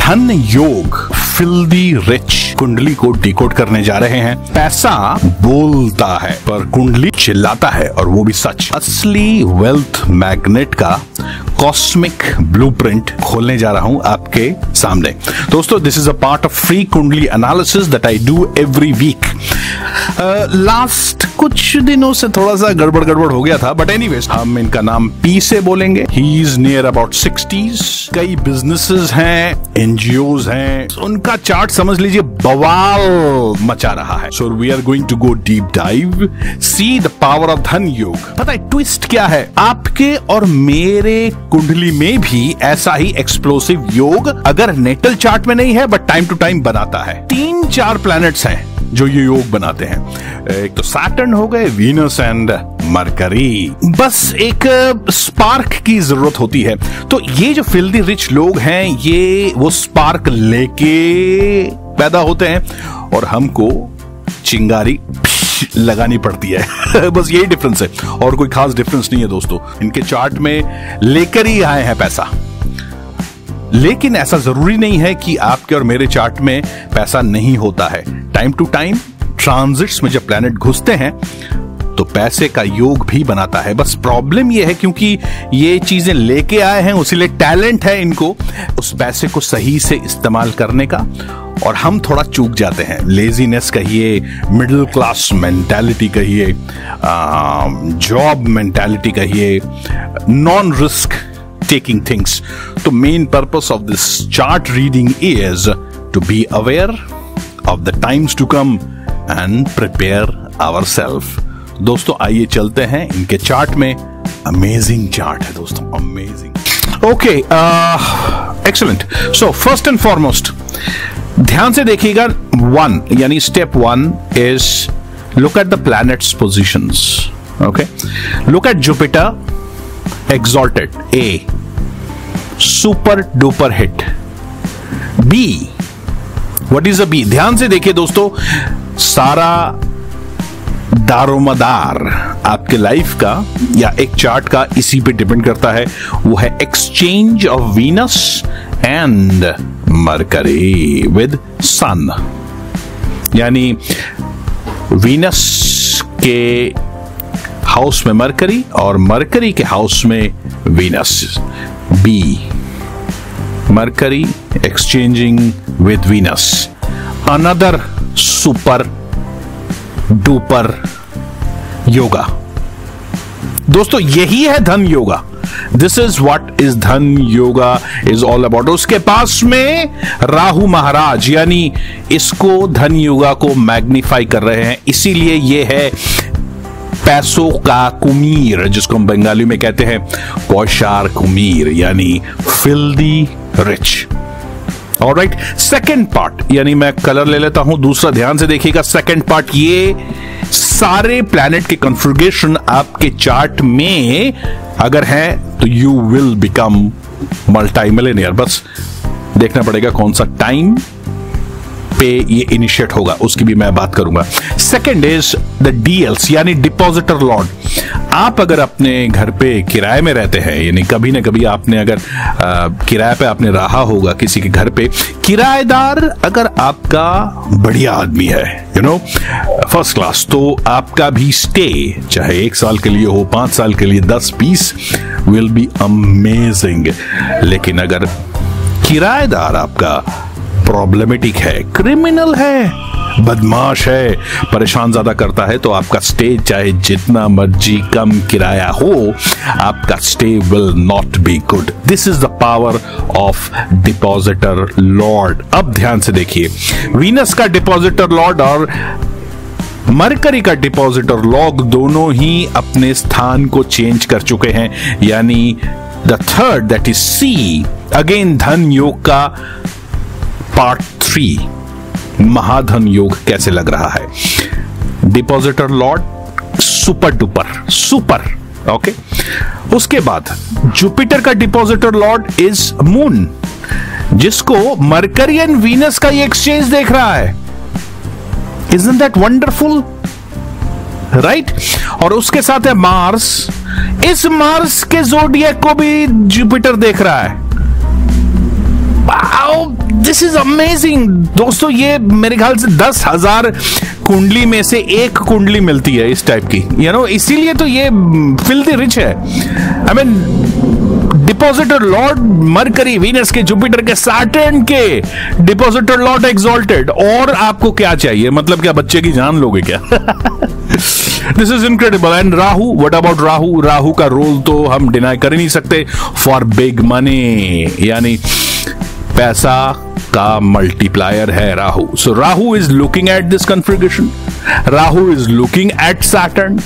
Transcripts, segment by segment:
धन योग filthy rich कुंडली को डिकोड करने जा रहे हैं। पैसा बोलता है पर कुंडली चिल्लाता है, और वो भी सच। असली वेल्थ मैग्नेट का कॉस्मिक ब्लूप्रिंट खोलने जा रहा हूं आपके सामने। दोस्तों, this is a part of free kundli analysis that I do every week. Last कुछ दिनों से थोड़ा सा गड़बड़ हो गया था, बट एनीवेज हम इनका नाम पी से बोलेंगे। He is near about 60s। कई बिजनेसेस हैं, एनजीओज हैं, उनका चार्ट समझ लीजिए बवाल मचा रहा है। So we are going to go deep dive, see the power of Dhan Yog. पता है ट्विस्ट क्या है? आपके और मेरे कुंडली में भी ऐसा ही एक्सप्लोसिव योग अगर नेटल चार्ट में नहीं है, बट टाइम टू टाइम बनाता है। 3-4 प्लैनेट्स हैं जो ये योग बनाते हैं। एक तो सैटर्न हो गए, वीनस एंड मरकरी। बस एक स्पार्क की जरूरत होती है। तो ये जो फिल्दी रिच लोग हैं, ये वो स्पार्क लेके पैदा होते हैं और हमको चिंगारी लगानी पड़ती है। बस यही डिफरेंस है, और कोई खास डिफरेंस नहीं है दोस्तों। इनके चार्ट में लेकर ही आए हैं पैसा। लेकिन ऐसा जरूरी नहीं है कि आपके और मेरे चार्ट में पैसा नहीं होता है। टाइम टू टाइम ट्रांजिट्स में जब प्लैनेट घुसते हैं तो पैसे का योग भी बनाता है। बस प्रॉब्लम यह है क्योंकि ये चीजें लेके आए हैं, उसीलिए टैलेंट है इनको उस पैसे को सही से इस्तेमाल करने का, और हम थोड़ा चूक जाते हैं। लेजीनेस कहिए, मिडिल क्लास मेंटालिटी कहिए, जॉब मेंटालिटी कहिए, non risk taking things. The main purpose of this chart reading is to be aware of the times to come and prepare ourselves. दोस्तों आइए चलते हैं इनके चार्ट में। अमेजिंग चार्ट है दोस्तों, amazing. Okay, excellent. So first and foremost ध्यान से देखिएगा। 1 यानी step 1 is look at the planets positions. Okay, look at Jupiter exalted, A, super duper hit. B, what is a B? ध्यान से देखिए दोस्तों, सारा दारोमदार आपके लाइफ का या एक चार्ट का इसी पे डिपेंड करता है। वो है exchange of Venus and Mercury with Sun. यानी वीनस के हाउस में मरकरी और मरकरी के हाउस में Venus. B, Mercury exchanging with Venus, another super duper yoga. दोस्तों यही है Dhan yoga. This is what is Dhan yoga is all about. उसके पास में राहु महाराज, यानी इसको धन योगा को मैग्नीफाई कर रहे हैं, इसीलिए ये है पैसों का कुमीर, जिसको हम बंगाली में कहते हैं पौशार कुमीर, यानी filthy rich. Alright, second part, यानी मैं कलर ले लेता हूं दूसरा, ध्यान से देखिएगा। सेकंड पार्ट, ये सारे प्लैनेट के कॉन्फ़िगरेशन आपके चार्ट में अगर है तो you will become multi millionaire. बस देखना पड़ेगा कौन सा टाइम पे ये इनिशिएट होगा, उसकी भी मैं बात करूंगा। सेकंड इज द डीएल्स, यानी डिपॉजिटर लॉर्ड। आप अगर अपने घर पे किराए में रहते हैं, यानी कभी ना कभी आपने अगर किराए पे आपने रहा होगा किसी के घर पे, किराएदार अगर आपका बढ़िया आदमी है, यू नो फर्स्ट क्लास, तो आपका भी स्टे चाहे 1 साल के लिए हो, 5 साल के लिए, 10-20 विल बी अमेजिंग। लेकिन अगर किराएदार आपका प्रॉब्लमेटिक है, क्रिमिनल है, बदमाश है, परेशान ज्यादा करता है, तो आपका स्टे चाहे जितना मर्जी कम किराया हो, आपका stay will not be good. This is the power of depositor Lord. अब ध्यान से देखिए, वीनस का डिपॉजिटर लॉर्ड और मरकरी का डिपॉजिटर लॉर्ड दोनों ही अपने स्थान को चेंज कर चुके हैं। यानी the third, that is C, again Dhan Yog का पार्ट 3, महाधन योग कैसे लग रहा है। Depositor lord super duper, super, okay. उसके बाद जुपिटर का डिपॉजिटर लॉर्ड इज मून, जिसको मरकरी एंड वीनस का ये एक्सचेंज देख रहा है। Isn't that wonderful? राइट? और उसके साथ है मार्स। इस मार्स के ज़ोडिएक को भी जुपिटर देख रहा है। इज अमेजिंग दोस्तों। ये मेरे ख्याल से 10,000 कुंडली में से एक कुंडली मिलती है इस टाइप की, इसीलिए तो ये फिल्दी रिच है। I mean depositor Lord mercury, Venus के, जुपिटर के, सैटर्न के डिपॉजिटर लॉर्ड एक्सॉल्टेड। और आपको क्या चाहिए? मतलब क्या बच्चे की जान लोगे क्या? This is incredible. And Rahu, what about Rahu? Rahu का रोल तो हम डिनाई कर ही नहीं सकते फॉर बिग मनी, यानी पैसा का मल्टीप्लायर है Rahu. So Rahu is looking at this configuration, Rahu is looking at Saturn.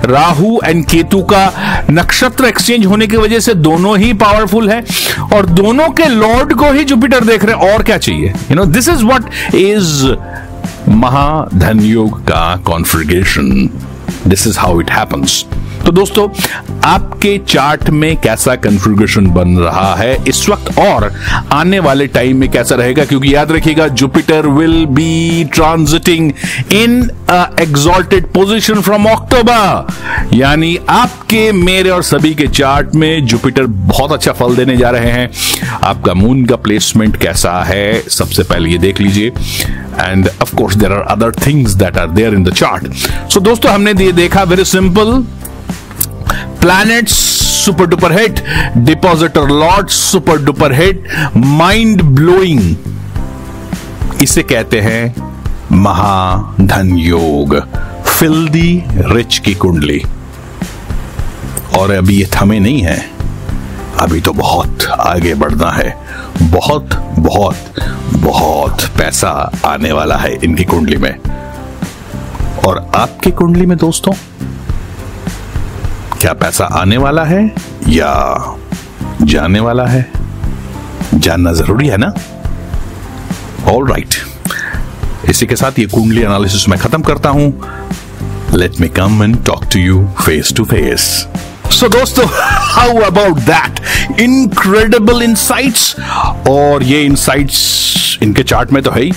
Rahu and Ketu का नक्षत्र एक्सचेंज होने की वजह से दोनों ही पावरफुल है और दोनों के लॉर्ड को ही जुपिटर देख रहे हैं। और क्या चाहिए? दिस इज व्हाट इज महाधन योग का configuration. This is how it happens. तो दोस्तों, आपके चार्ट में कैसा कॉन्फ़िगरेशन बन रहा है इस वक्त और आने वाले टाइम में कैसा रहेगा? क्योंकि याद रखिएगा, Jupiter will be transiting in exalted position from October, यानी आपके, मेरे और सभी के चार्ट में जुपिटर बहुत अच्छा फल देने जा रहे हैं। आपका मून का प्लेसमेंट कैसा है सबसे पहले ये देख लीजिए। And of course there are other things that are there in the chart. So दोस्तों, हमने ये देखा, very simple, planets super duper hit, depositor lord super duper hit, mind blowing, इसे कहते हैं महाधन योग, फिल्दी रिच की कुंडली। और अभी ये थमे नहीं है, अभी तो बहुत आगे बढ़ना है। बहुत बहुत बहुत पैसा आने वाला है इनकी कुंडली में। और आपकी कुंडली में दोस्तों, क्या पैसा आने वाला है या जाने वाला है? जानना जरूरी है ना? ऑल राइट, इसी के साथ ये कुंडली एनालिसिस मैं खत्म करता हूं। Let me come and talk to you face to face. So दोस्तों, how about that incredible insights? और ये इनसाइट्स इनके चार्ट में तो है ही,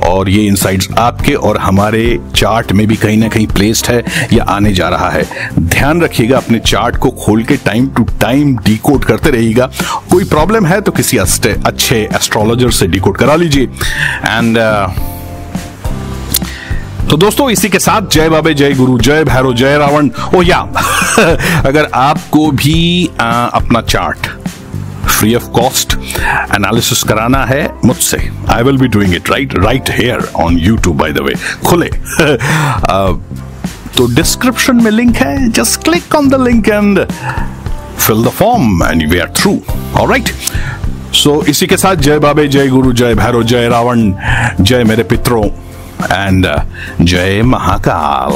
और ये इनसाइट्स आपके और हमारे चार्ट में भी कहीं ना कहीं प्लेस्ड है या आने जा रहा है। ध्यान रखिएगा, अपने चार्ट को खोल के टाइम टू टाइम डिकोड करते रहिएगा। कोई प्रॉब्लम है तो किसी अच्छे एस्ट्रोलॉजर से डिकोड करा लीजिए। एंड तो दोस्तों, इसी के साथ जय बाबे, जय गुरु, जय भैरव, जय रावण। ओ या अगर आपको भी अपना chart free of cost analysis कराना है मुझसे, I will be doing it right here on YouTube, by the way, खुले तो डिस्क्रिप्शन में लिंक है, just click on the link and fill the form and we are through. Alright, so इसी के साथ जय बाबे, जय गुरु, जय भैरव, जय रावण, जय मेरे पितरों एंड जय महाकाल।